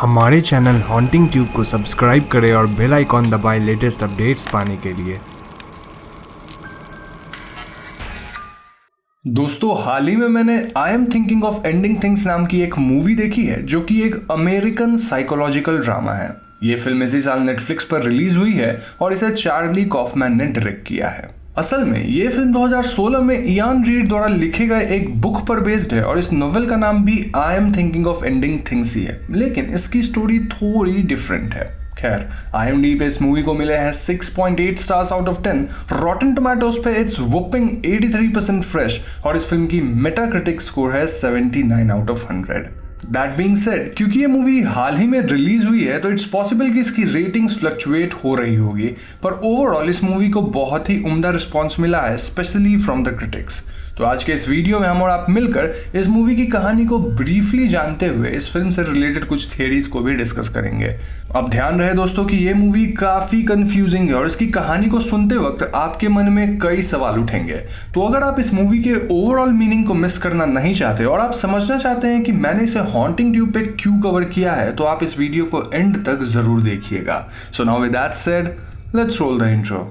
हमारे channel haunting tube को subscribe करें और बेल आइकॉन दबाएं लेटेस्ट अपडेट्स पाने के लिए। दोस्तों, हाल ही में मैंने आई am thinking of ending things नाम की एक मूवी देखी है जो कि एक अमेरिकन साइकोलॉजिकल ड्रामा है। ये फिल्म इसी साल नेटफ्लिक्स पर रिलीज हुई है और इसे चार्ली कॉफमैन ने डायरेक्ट किया है। असल में ये फिल्म 2016 में इयान रीड द्वारा लिखे गए एक बुक पर बेस्ड है और इस नोवेल का नाम भी I am thinking of ending things ही है, लेकिन इसकी स्टोरी थोड़ी डिफरेंट है। खैर, IMDb पे इस मूवी को मिले हैं 6.8 स्टार्स आउट ऑफ 10। रॉटन टोमेटोज पे इट्स वुपिंग 83% फ्रेश और इस फिल्म की मेटाक्रिटिक स्कोर है 79 out of 100। That being said, क्योंकि ये मूवी हाल ही में रिलीज हुई है तो इट्स पॉसिबल कि इसकी रेटिंग्स फ्लक्चुएट हो रही होगी, पर ओवरऑल इस मूवी को बहुत ही उम्दा रिस्पॉन्स मिला है, स्पेशली फ्रॉम द क्रिटिक्स। तो आज के इस वीडियो में हम और आप मिलकर इस मूवी की कहानी को ब्रीफली जानते हुए इस फिल्म से रिलेटेड कुछ थियरीज को भी डिस्कस करेंगे। अब ध्यान रहे दोस्तों कि ये मूवी काफी कंफ्यूजिंग है और इसकी कहानी को सुनते वक्त आपके मन में कई सवाल उठेंगे। तो अगर आप इस मूवी के ओवरऑल मीनिंग को मिस करना नहीं चाहते और आप समझना चाहते हैं कि मैंने इसे हॉन्टिंग ट्यूब पे क्यों कवर किया है, तो आप इस वीडियो को एंड तक जरूर देखिएगा। So now with that said, let's roll the intro.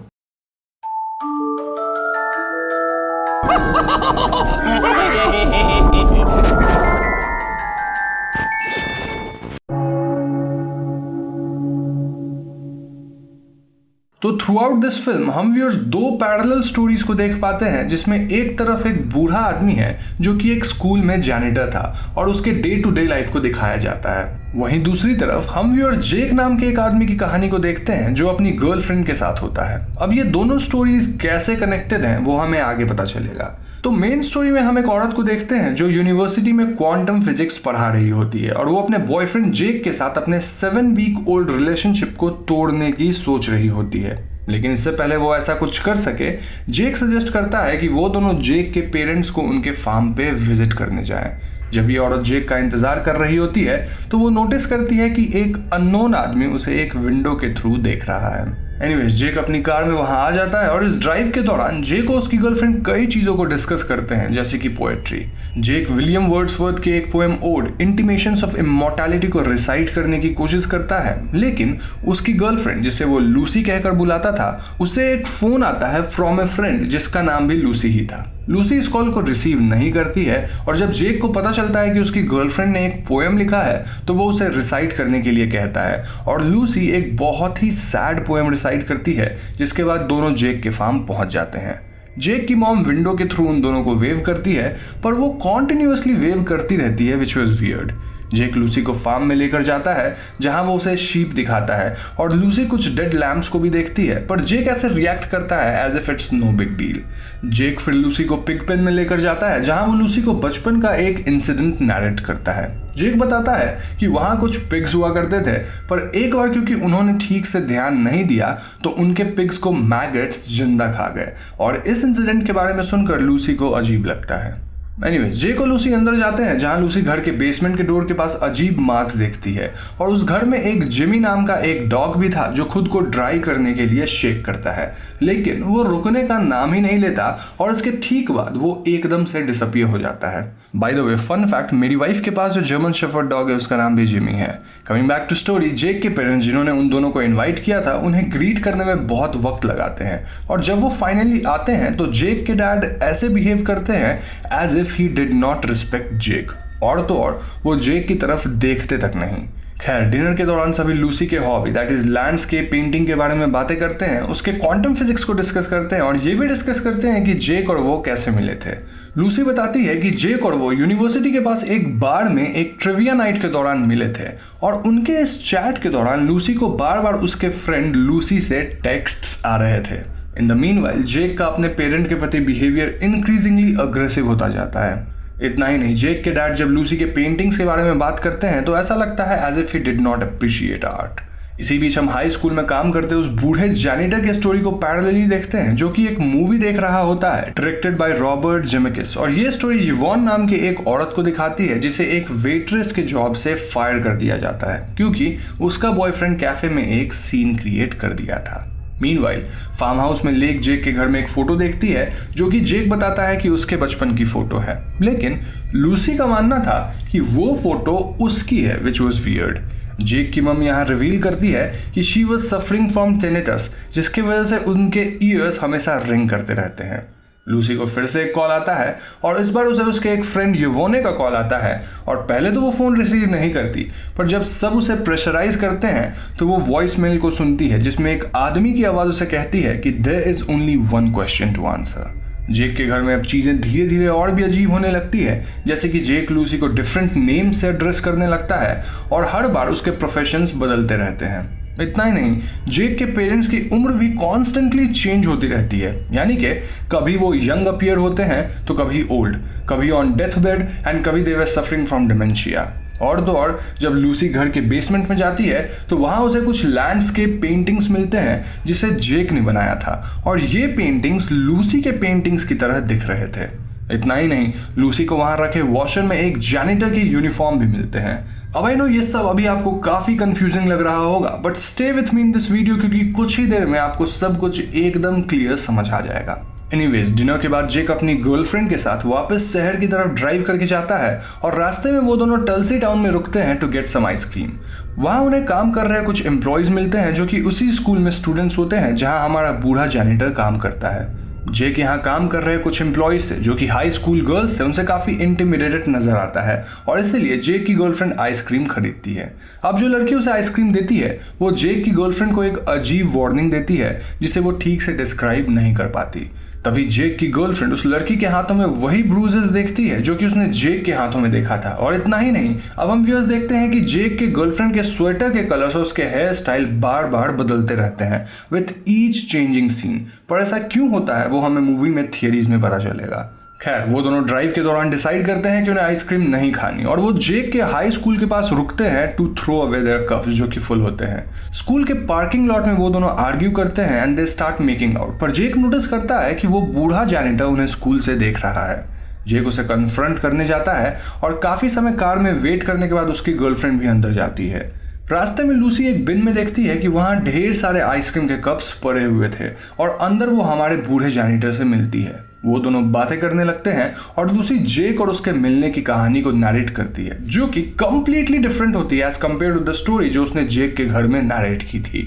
तो थ्रू आउट दिस फिल्म हम व्यूअर्स दो पैरेलल स्टोरीज को देख पाते हैं, जिसमें एक तरफ एक बूढ़ा आदमी है जो कि एक स्कूल में जैनिटर था और उसके डे टू डे लाइफ को दिखाया जाता है। वहीं दूसरी तरफ हम व्यूअर जेक नाम के एक आदमी की कहानी को देखते हैं जो अपनी गर्लफ्रेंड के साथ होता है। अब ये दोनों स्टोरीज कैसे कनेक्टेड हैं वो हमें आगे पता चलेगा। तो मेन स्टोरी में हम एक औरत को देखते हैं जो यूनिवर्सिटी में क्वांटम फिजिक्स पढ़ा रही होती है और वो अपने बॉयफ्रेंड जेक के साथ अपने 7 वीक ओल्ड रिलेशनशिप को तोड़ने की सोच रही होती है। लेकिन इससे पहले वो ऐसा कुछ कर सके, जेक सजेस्ट करता है कि वो दोनों जेक के पेरेंट्स को उनके फार्म पे विजिट करने जाएं। जब ये औरत जेक का इंतजार कर रही होती है तो वो नोटिस करती है कि एक अननोन आदमी उसे एक विंडो के थ्रू देख रहा है। एनीवेज, जेक अपनी कार में वहां आ जाता है और इस ड्राइव के दौरान जेक और उसकी गर्लफ्रेंड कई चीजों को डिस्कस करते हैं, जैसे कि पोएट्री। जेक विलियम वर्ड्सवर्थ के एक poem ode intimations of immortality को रिसाइट करने की कोशिश करता है, लेकिन उसकी गर्लफ्रेंड, जिसे वो लूसी कहकर बुलाता था, उसे एक फोन आता है फ्रॉम ए फ्रेंड जिसका नाम भी लूसी ही था। लूसी इस कॉल को रिसीव नहीं करती है और जब जेक को पता चलता है कि उसकी गर्लफ्रेंड ने एक पोएम लिखा है तो वो उसे रिसाइट करने के लिए कहता है और लूसी एक बहुत ही सैड पोएम रिसाइट करती है, जिसके बाद दोनों जेक के फार्म पहुंच जाते हैं। जेक की मॉम विंडो के थ्रू उन दोनों को वेव करती है, पर वो कॉन्टिन्यूअसली वेव करती रहती है, which was weird. Jake Lucy को फार्म में लेकर जाता है जहां वो उसे शीप दिखाता है और लूसी कुछ डेड लैम्प्स को भी देखती है, पर जेक ऐसे रिएक्ट करता है as if it's no big deal. Jake फिर लूसी को पिग पेन में लेकर जाता है जहां वो लूसी को बचपन का एक इंसिडेंट नैरेट करता है। जेक बताता है कि वहां कुछ पिग्स हुआ करते थे, पर एक बार क्योंकि उन्होंने ठीक से ध्यान नहीं दिया तो उनके पिग्स को मैगट्स जिंदा खा गए और इस इंसिडेंट के बारे में सुनकर लूसी को अजीब लगता है। एनीवेज, जेक और लूसी अंदर जाते हैं जहां लूसी घर के बेसमेंट के डोर के पास अजीब मार्क्स देखती है और उस घर में एक जिमी नाम का एक डॉग भी था जो खुद को ड्राई करने के लिए शेक करता है, लेकिन वो रुकने का नाम ही नहीं लेता और इसके ठीक बाद वो एकदम से डिसअपीयर हो जाता है। By the way, fun fact, मेरी वाइफ के पास जो जर्मन शेफर्ड डॉग है उसका नाम भी जिमी है। कमिंग बैक टू स्टोरी, जेक के पेरेंट्स जिन्होंने उन दोनों को इन्वाइट किया था उन्हें ग्रीट करने में बहुत वक्त लगाते हैं और जब वो फाइनली आते हैं तो जेक के डैड ऐसे बिहेव करते हैं as if he did not respect Jake, और तो और वो जेक की तरफ देखते तक नहीं। खैर, डिनर के दौरान सभी लूसी के hobby that is landscape painting के बारे में बातें करते हैं, उसके क्वांटम फिजिक्स को डिस्कस करते हैं और ये भी डिस्कस करते हैं कि जेक और वो कैसे मिले थे। लूसी बताती है कि जेक और वो यूनिवर्सिटी के पास एक बार में एक ट्रिविया नाइट के दौरान मिले थे और उनके इस चैट के दौरान लूसी को बार बार उसके फ्रेंड लूसी से टेक्स्ट्स आ रहे थे। इन द मीनवाइल, जेक का अपने पेरेंट के प्रति बिहेवियर इंक्रीजिंगली अग्रेसिव होता जाता है। इतना ही नहीं, जेक के डैड जब लूसी के पेंटिंग्स के बारे में बात करते हैं तो ऐसा लगता है as if he did not appreciate art. इसी बीच हम हाई स्कूल में काम करते उस बूढ़े जैनिटर की स्टोरी को पैरेलली देखते हैं जो कि एक मूवी देख रहा होता है, डायरेक्टेड बाय रॉबर्ट जेमेकिस, और ये स्टोरी युवॉन नाम के एक औरत को दिखाती है जिसे एक वेट्रेस के जॉब से फायर कर दिया जाता है क्योंकि उसका बॉयफ्रेंड कैफे में एक सीन क्रिएट कर दिया था। मीनवाइल, फार्म हाउस में लेक जेक के घर में एक फोटो देखती है जो कि जेक बताता है कि उसके बचपन की फोटो है, लेकिन लूसी का मानना था कि वो फोटो उसकी है, विच वॉज वियर्ड। जेक की मम यहाँ रिवील करती है कि she was suffering from tinnitus, जिसकी वजह से उनके ईयर्स हमेशा रिंग करते रहते हैं। लूसी को फिर से एक कॉल आता है और इस बार उसे उसके एक फ्रेंड युवोने का कॉल आता है और पहले तो वो फ़ोन रिसीव नहीं करती, पर जब सब उसे प्रेशराइज करते हैं तो वो वॉइस मेल को सुनती है जिसमें एक आदमी की आवाज़ उसे कहती है कि there is only one question to answer. Jake के घर में अब चीज़ें धीरे धीरे और भी अजीब होने लगती है, जैसे कि जेक लूसी को डिफरेंट नेम से एड्रेस करने लगता है और हर बार उसके प्रोफेशंस बदलते रहते हैं। इतना ही नहीं, जेक के पेरेंट्स की उम्र भी कॉन्स्टेंटली चेंज होती रहती है, यानी कि कभी वो यंग अपीयर होते हैं तो कभी ओल्ड, कभी ऑन डेथ बेड एंड कभी दे वर सफरिंग फ्रॉम डिमेंशिया। और तो और जब लूसी घर के बेसमेंट में जाती है तो वहाँ उसे कुछ लैंडस्केप पेंटिंग्स मिलते हैं जिसे जेक ने बनाया था और ये पेंटिंग्स लूसी के पेंटिंग्स की तरह दिख रहे थे। इतना ही नहीं, लूसी को वहां रखे वॉशर में एक जैनिटर की यूनिफॉर्म भी मिलते हैं। अब आई नो ये सब अभी आपको काफी कंफ्यूजिंग लग रहा होगा, but stay with me in this video क्योंकि कुछ ही देर में आपको सब कुछ एकदम क्लियर समझ आ जाएगा। एनीवेज, डिनर के बाद जेक अपनी गर्लफ्रेंड के साथ वापस शहर की तरफ ड्राइव करके जाता है और रास्ते में वो दोनों टल्सी टाउन में रुकते हैं टू गेट सम आइसक्रीम। वहाँ उन्हें काम कर रहे कुछ एम्प्लॉयज मिलते हैं जो कि उसी स्कूल में स्टूडेंट्स होते हैं जहाँ हमारा बूढ़ा जैनिटर काम करता है। जेक यहाँ काम कर रहे कुछ एम्प्लॉयज से जो कि हाई स्कूल गर्ल्स थे, उनसे काफी इंटिमिडेटेड नजर आता है और इसीलिए जेक की गर्लफ्रेंड आइसक्रीम खरीदती है। अब जो लड़की उसे आइसक्रीम देती है वो जेक की गर्लफ्रेंड को एक अजीब वार्निंग देती है जिसे वो ठीक से डिस्क्राइब नहीं कर पाती। तभी जेक की गर्लफ्रेंड उस लड़की के हाथों में वही ब्रूजेस देखती है जो कि उसने जेक के हाथों में देखा था। और इतना ही नहीं, अब हम व्यूअर्स देखते हैं कि जेक के गर्लफ्रेंड के स्वेटर के कलर्स और उसके हेयर स्टाइल बार बार बदलते रहते हैं विथ ईच चेंजिंग सीन। पर ऐसा क्यों होता है वो हमें मूवी में थियरीज में पता चलेगा। खैर, वो दोनों ड्राइव के दौरान डिसाइड करते हैं कि उन्हें आइसक्रीम नहीं खानी और वो जेक के हाई स्कूल के पास रुकते हैं to throw away their cups जो कि फुल होते हैं। स्कूल के पार्किंग लॉट में वो दोनों आर्ग्यू करते हैं and they start making out, पर जेक नोटिस करता है कि वो बूढ़ा जैनिटर उन्हें स्कूल से देख रहा है। जेक उसे कन्फ्रंट करने जाता है और काफी समय कार में वेट करने के बाद उसकी गर्लफ्रेंड भी अंदर जाती है। रास्ते में लूसी एक बिन में देखती है कि वहाँ ढेर सारे आइसक्रीम के कप्स पड़े हुए थे और अंदर वो हमारे बूढ़े जैनिटर से मिलती है। वो दोनों बातें करने लगते हैं और लूसी जेक और उसके मिलने की कहानी को नरेट करती है जो कि कंप्लीटली डिफरेंट होती है as compare to the story जो उसने जेक के घर में नरेट की थी।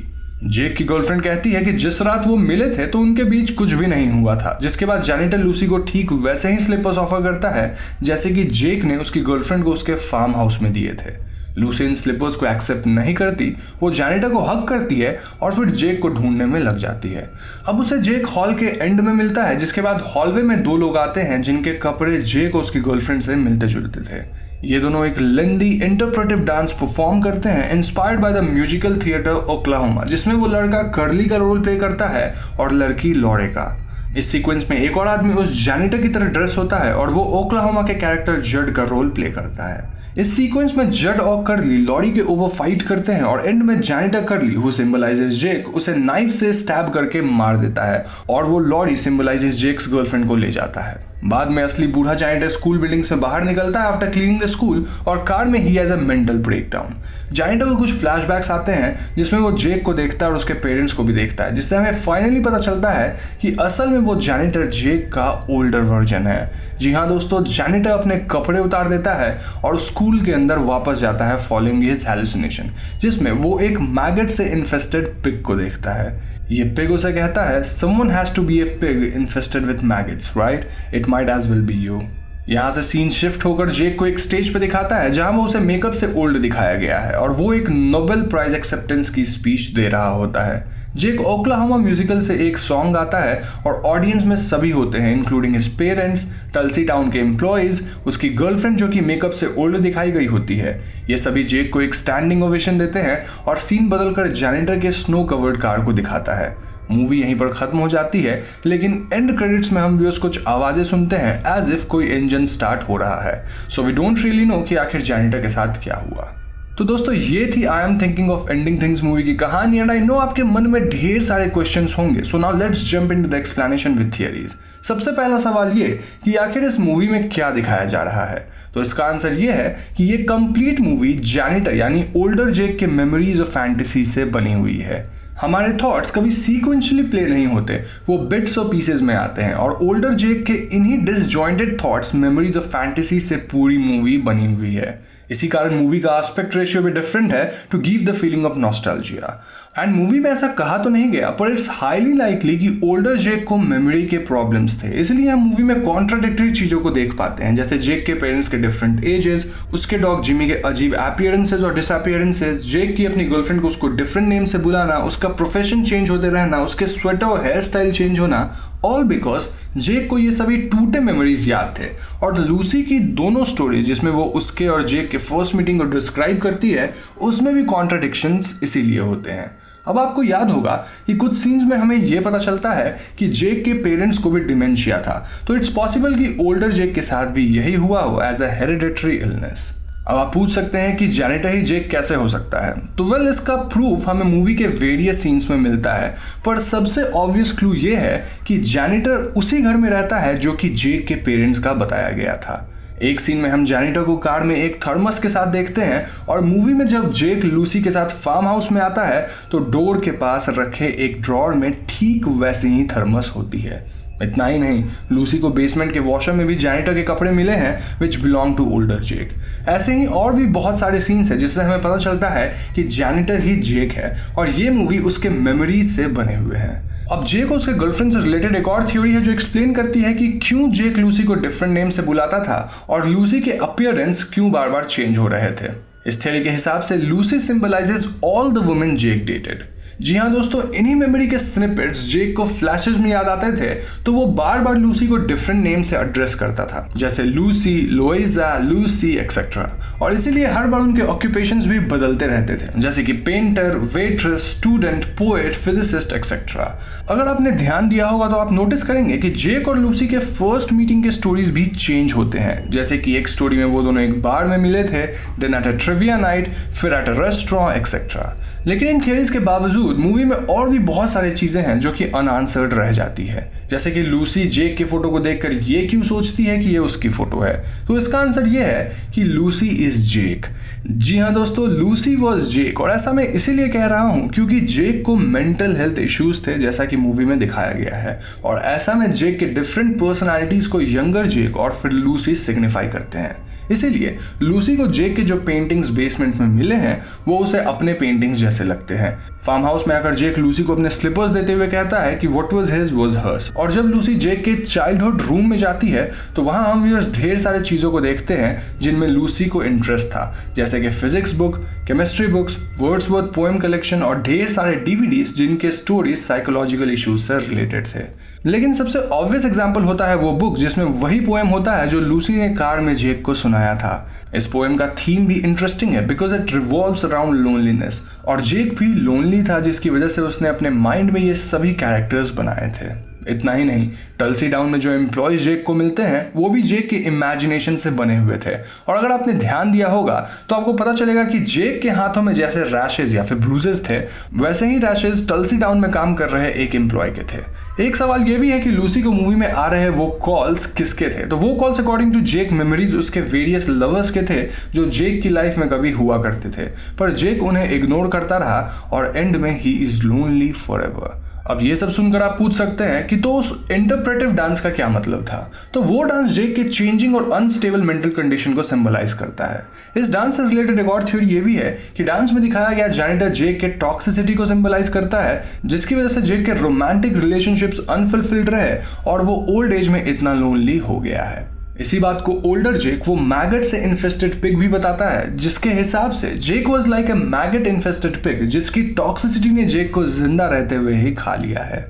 जेक की गर्लफ्रेंड कहती है कि जिस रात वो मिले थे तो उनके बीच कुछ भी नहीं हुआ था, जिसके बाद जैनिटर लूसी को ठीक वैसे ही स्लीपर्स ऑफर करता है जैसे कि जेक ने उसकी गर्लफ्रेंड को उसके फार्म हाउस में दिए थे। लूसी इन स्लीपर्स को एक्सेप्ट नहीं करती, वो जैनिटर को हक करती है और फिर जेक को ढूंढने में लग जाती है। अब उसे जेक हॉल के एंड में मिलता है, जिसके बाद हॉलवे में दो लोग आते हैं जिनके कपड़े जेक और उसकी गर्लफ्रेंड से मिलते जुलते थे। ये दोनों एक लेंदी इंटरप्रेटिव डांस परफॉर्म करते हैं inspired by the musical theatre Oklahoma, जिसमें वो लड़का कर्ली का रोल प्ले करता है और लड़की लॉरे का। इस सीक्वेंस में एक और आदमी उस जैनिटर की तरह ड्रेस होता है और वो ओक्लाहोमा के कैरेक्टर जड का रोल प्ले करता है। इस सीक्वेंस में जड और कर्ली लॉरी के ओवर फाइट करते हैं और एंड में जैनिटर कर्ली हु सिंबलाइजेस जेक उसे नाइफ से स्टैब करके मार देता है और वो लॉरी सिंबलाइजेस जेक्स गर्लफ्रेंड को ले जाता है। बाद में असली बूढ़ा जैनिटर स्कूल बिल्डिंग से बाहर निकलता है आफ्टर क्लीनिंग द स्कूल और कार में he has a mental breakdown. Janitor को कुछ फ्लैशबैक्स आते हैं जिसमें वो जेक को देखता है और उसके पेरेंट्स को भी देखता है, जिससे हमें फाइनली पता चलता है कि असल में वो जैनिटर जेक का ओल्डर वर्जन है। जी हाँ दोस्तों, जैनिटर अपने कपड़े उतार देता है और स्कूल के अंदर वापस जाता है फॉलोइंग हिज हैलुसिनेशन, जिसमें वो एक मैगट से इन्फेस्टेड पिग को देखता है। ये पिग उसे कहता है someone has to be a pig infested with maggots, right? It might as well be you. यहाँ से सीन शिफ्ट होकर जेक को एक स्टेज पे दिखाता है जहां वो उसे मेकअप से ओल्ड दिखाया गया है और वो एक नोबेल प्राइज एक्सेप्टेंस की स्पीच दे रहा होता है। जेक ओक्लाहोमा म्यूजिकल से एक सॉन्ग गाता है और ऑडियंस में सभी होते हैं इंक्लूडिंग हिज पेरेंट्स, टल्सी टाउन के एम्प्लॉयज, उसकी गर्लफ्रेंड जो कि मेकअप से ओल्ड दिखाई गई होती है। ये सभी जेक को एक स्टैंडिंग ओवेशन देते हैं और सीन बदलकर जैनिटर के स्नो कवर्ड कार को दिखाता है। मूवी यहीं पर खत्म हो जाती है, लेकिन एंड क्रेडिट्स में हम व्यूअर्स कुछ आवाजें सुनते हैं एज इफ कोई इंजन स्टार्ट हो रहा है। So we don't really know कि आखिर जैनिटर के साथ क्या हुआ। तो दोस्तों, ये थी आई am thinking of ending things movie की कहानी एंड आई नो आपके मन में ढेर सारे क्वेश्चंस होंगे। So now let's jump into the explanation with theories. सबसे पहला सवाल ये कि आखिर इस मूवी में क्या दिखाया जा रहा है। तो इसका आंसर ये है कि ये कंप्लीट मूवी जैनिटर यानी ओल्डर जेक के मेमोरीज और फैंटेसी से बनी हुई है। हमारे थॉट्स कभी सीक्वेंशियली प्ले नहीं होते, वो बिट्स और पीसेस में आते हैं और ओल्डर जेक के इन्हीं disjointed thoughts memories of fantasy से पूरी मूवी बनी हुई है। इसी कारण मूवी का एस्पेक्ट रेशियो भी डिफरेंट है to give the feeling of nostalgia. And movie में ऐसा कहा तो नहीं गया, पर इट्स हाईली लाइकली कि ओल्डर जेक को मेमोरी के प्रॉब्लम्स थे, इसलिए हम मूवी में कॉन्ट्राडिक्टरी चीजों को देख पाते हैं, जैसे जेक के पेरेंट्स के डिफरेंट एजेस, उसके डॉग जिमी के अजीब अपीयरेंसेस और डिसअपीयरेंसेस, जेक की अपनी गर्लफ्रेंड को उसको डिफरेंट नेम से बुलाना, उसका प्रोफेशन चेंज होते रहना, उसके स्वेटर और हेयर स्टाइल चेंज होना, ऑल बिकॉज जेक को ये सभी टूटे मेमोरीज याद थे। और लूसी की दोनों स्टोरीज जिसमें वो उसके और जेक के फर्स्ट मीटिंग को डिस्क्राइब करती है, उसमें भी कॉन्ट्राडिक्शंस इसीलिए होते हैं। अब आपको याद होगा कि कुछ सीन्स में हमें यह पता चलता है कि जेक के पेरेंट्स को भी डिमेंशिया था, तो इट्स पॉसिबल कि ओल्डर जेक के साथ भी यही हुआ हो एज अ हेरिडिटरी इलनेस। अब आप पूछ सकते हैं कि जेनिटर ही जेक कैसे हो सकता है, तो वेल इसका प्रूफ हमें मूवी के वेरियस सीन्स में मिलता है, पर सबसे ऑब्वियस क्लू ये है कि जेनिटर उसी घर में रहता है जो कि जेक के पेरेंट्स का बताया गया था। एक सीन में हम जेनिटर को कार में एक थर्मस के साथ देखते हैं और मूवी में जब जेक लूसी के साथ फार्म हाउस में आता है तो डोर के पास रखे एक ड्रॉर में ठीक वैसी ही थर्मस होती है। इतना ही नहीं, लूसी को बेसमेंट के वॉशर में भी जेनिटर के कपड़े मिले हैं विच बिलोंग टू ओल्डर जेक। ऐसे ही और भी बहुत सारे सीन्स हैं जिससे हमें पता चलता है कि जेनिटर ही जेक है और ये मूवी उसके मेमोरीज से बने हुए हैं। अब जेक और उसके गर्लफ्रेंड से रिलेटेड एक और थ्योरी है जो एक्सप्लेन करती है कि क्यों जेक लूसी को डिफरेंट नेम से बुलाता था और लूसी के अपीयरेंस क्यों बार बार चेंज हो रहे थे। इस थ्योरी के हिसाब से Lucy symbolizes all the women Jake dated. जी हाँ दोस्तों, इन्हीं मेमोरी के स्निपेट्स जेक को फ्लैशेस में याद आते थे, तो वो बार बार लूसी को डिफरेंट नेम से एड्रेस करता था, जैसे लूसी, लोइजा, लूसी एक्सेट्रा। और इसीलिए हर बार उनके ऑक्यूपेशंस भी बदलते रहते थे, जैसे कि painter, waitress, student, poet, physicist etcetera. अगर आपने ध्यान दिया होगा तो आप नोटिस करेंगे कि जेक और लूसी के फर्स्ट मीटिंग के स्टोरीज भी चेंज होते हैं, जैसे कि एक स्टोरी में वो दोनों एक बार में मिले थे, then at a trivia night, फिर एट अ रेस्टोरेंट एक्सेट्रा। लेकिन इन थियरीज के बावजूद मूवी में और भी बहुत सारी चीजें हैं जो कि अनआंसर्ड रह जाती है, जैसे कि लूसी जेक की फोटो को देखकर ये क्यों सोचती है कि ये उसकी फोटो है। तो इसका आंसर ये है कि लूसी इज जेक। जी हाँ दोस्तों, लूसी वॉज जेक, और ऐसा मैं इसीलिए कह रहा हूँ क्योंकि जेक को मेंटल हेल्थ इश्यूज थे, जैसा कि मूवी में दिखाया गया है, और ऐसा में जेक के डिफरेंट पर्सनालिटीज को यंगर जेक और फिर लूसी सिग्निफाई करते हैं। इसीलिए लूसी को जेक के जो पेंटिंग्स बेसमेंट में मिले हैं वो उसे अपने पेंटिंग्स जैसे लगते हैं। फार्म हाउस में आकर जेक लूसी को अपने स्लीपर्स देते हुए कहता है कि what was his was hers. और जब लूसी जेक के चाइल्डहुड रूम में जाती है तो वहां हम व्यूअर्स ढेर सारे चीजों को देखते हैं जिनमें लूसी को इंटरेस्ट था, जैसे कि physics book, chemistry books, Wordsworth poem collection और ढेर सारे डीवीडीज जिनके स्टोरीज साइकोलॉजिकल इश्यूज से रिलेटेड थे। लेकिन सबसे ऑब्वियस एग्जाम्पल होता है वो बुक जिसमें वही पोएम होता है जो लूसी ने कार में जेक को सुनाया था। इस पोएम का थीम भी इंटरेस्टिंग है because it revolves around loneliness, और जेक भी लोनली था जिसकी वजह से उसने अपने माइंड में ये सभी कैरेक्टर्स बनाए थे। इतना ही नहीं, टल्सी टाउन में जो एम्प्लॉयज जेक को मिलते हैं वो भी जेक के इमेजिनेशन से बने हुए थे, और अगर आपने ध्यान दिया होगा तो आपको पता चलेगा कि जेक के हाथों में जैसे रैशेज या फिर ब्रूजेस थे वैसे ही रैशेज टल्सी टाउन में काम कर रहे एक एम्प्लॉय के थे। एक सवाल ये भी है कि लूसी को मूवी में आ रहे वो कॉल्स किसके थे, तो वो calls according to Jake memories उसके वेरियस लवर्स के थे जो जेक की लाइफ में कभी हुआ करते थे, पर जेक उन्हें इग्नोर करता रहा और एंड में ही इज लोनली फॉरएवर। अब ये सब सुनकर आप पूछ सकते हैं कि तो उस इंटरप्रेटिव डांस का क्या मतलब था, तो वो डांस जेक के चेंजिंग और अनस्टेबल मेंटल कंडीशन को सिंबलाइज करता है। इस डांस से रिलेटेड एक और थ्योरी ये भी है कि डांस में दिखाया गया जेनिटर जेक के टॉक्सिसिटी को सिंबलाइज करता है, जिसकी वजह से जेक के रोमांटिक रिलेशनशिप्स अनफुलफिल्ड रहे और वो ओल्ड एज में इतना लोनली हो गया है। इसी बात को ओल्डर जेक वो मैगट से इन्फेस्टेड पिग भी बताता है, जिसके हिसाब से Jake was like a maggot infested pig जिसकी टॉक्सिसिटी ने जेक को जिंदा रहते हुए ही खा लिया है।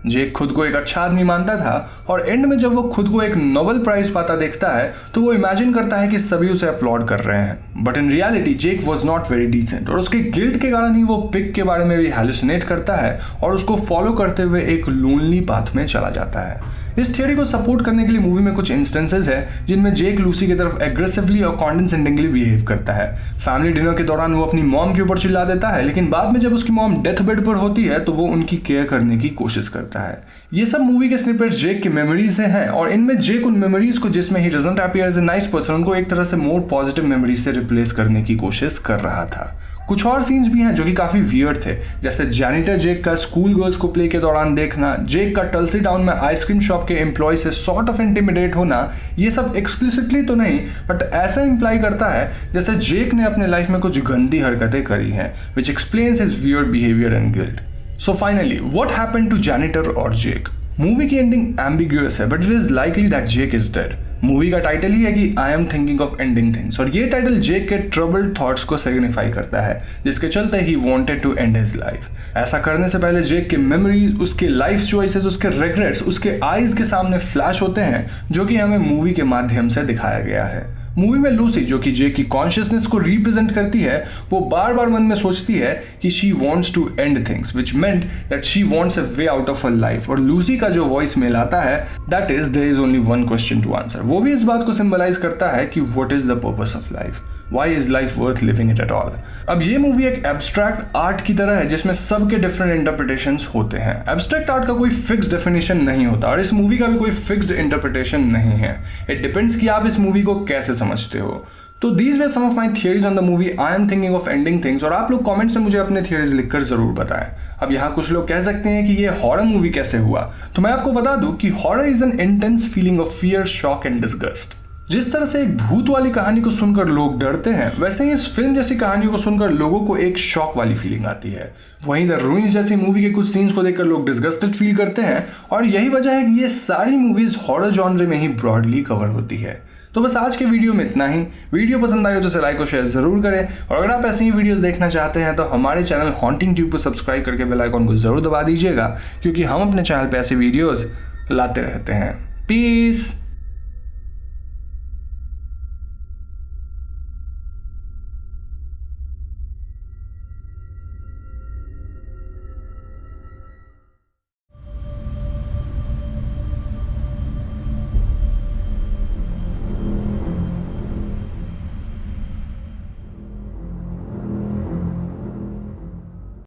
जेक खुद को एक अच्छा आदमी मानता था और एंड में जब वो खुद को एक नोबेल प्राइज पाता देखता है तो वो इमेजिन करता है कि सभी उसे अपलॉड कर रहे हैं, but in reality Jake was not very decent, और उसके गिल्ट के कारण ही वो पिग के बारे में भी हैलुसिनेट करता है और उसको फॉलो करते हुए एक लोनली पाथ में चला जाता है। इस थियरी को सपोर्ट करने के लिए मूवी में कुछ इंस्टेंसेस है जिनमें जेक लूसी की तरफ एग्रेसिवली और कॉन्डेसेंडिंगली बिहेव करता है। फैमिली डिनर के दौरान वो अपनी मॉम के ऊपर चिल्ला देता है, लेकिन बाद में जब उसकी मॉम डेथ बेड पर होती है तो वो उनकी केयर करने की कोशिश करता है। ये सब मूवी के स्निपेट्स जेक की मेमोरीज से हैं, और इनमें जेक उन मेमोरीज को जिसमें he doesn't appear as a nice person, उनको एक तरह से मोर पॉजिटिव मेमोरीज से रिप्लेस करने की कोशिश कर रहा था। कुछ और सीन्स भी हैं जो कि काफ़ी वियर्ड थे, जैसे जैनिटर जेक का स्कूल गर्ल्स को प्ले के दौरान देखना, जेक का टल्सी टाउन में आइसक्रीम शॉप के एम्प्लॉय से सॉर्ट ऑफ इंटिमिडेट होना। ये सब एक्सप्लिसिटली तो नहीं बट ऐसा इंप्लाई करता है जैसे जेक ने अपने लाइफ में कुछ गंदी हरकतें करी हैं, which explains his weird behaviour and guilt. So finally what happened to janitor और जेक? मूवी की एंडिंग एम्बिग्यूअस है but it is likely that Jake is dead. Movie का टाइटल ही है कि I am thinking of ending things, और ये title जेक के ट्रबल्ड थॉट्स को सिग्निफाई करता है, जिसके चलते he wanted to end his life. ऐसा करने से पहले जेक के मेमोरीज, उसके लाइफ चॉइसेस, उसके रिग्रेट्स उसके आईज के सामने फ्लैश होते हैं, जो कि हमें मूवी के माध्यम से दिखाया गया है। मूवी में लूसी, जो कि जेक की कॉन्शियसनेस को रिप्रेजेंट करती है, वो बार बार मन में सोचती है कि she wants to end things, which meant that she wants a way out of her life. और लूसी का जो वॉइस मेल आता है, that is there is only one question to answer. वो भी इस बात को सिंबलाइज करता है कि what is the purpose of life, why is life worth living it at all. अब ये मूवी एक एब्स्ट्रैक्ट आर्ट की तरह है जिसमें सबके डिफरेंट इंटरप्रिटेशंस होते हैं। एब्स्ट्रैक्ट आर्ट का कोई फिक्स्ड डेफिनेशन नहीं होता और इस मूवी का भी कोई फिक्स्ड इंटरप्रिटेशन नहीं है। इट डिपेंड्स कि आप इस मूवी को कैसे समझते हो। तो these were some of my theories on the movie I am thinking of ending things, और आप लोग कमेंट्स में मुझे अपने थियरीज लिखकर जरूर बताएं। अब यहाँ कुछ लोग कह सकते हैं कि ये हॉरर मूवी कैसे हुआ, तो मैं आपको बता दूं कि horror is an intense feeling of fear, shock and disgust. जिस तरह से एक भूत वाली कहानी को सुनकर लोग डरते हैं, वैसे ही इस फिल्म जैसी कहानियों को सुनकर लोगों को एक शॉक वाली फीलिंग आती है। वहीं द रूइंस जैसी मूवी के कुछ सीन्स को देखकर लोग डिस्गस्टेड फील करते हैं, और यही वजह है कि ये सारी मूवीज हॉरर जॉनर में ही ब्रॉडली कवर होती है। तो बस आज के वीडियो में इतना ही। वीडियो पसंद आई हो तो इसे लाइक और शेयर जरूर करें, और अगर आप ऐसी ही वीडियोस देखना चाहते हैं तो हमारे चैनल हॉन्टिंग ट्यूब को सब्सक्राइब करके बेल आइकॉन को जरूर दबा दीजिएगा, क्योंकि हम अपने चैनल पे ऐसे वीडियोस लाते रहते हैं। पीस।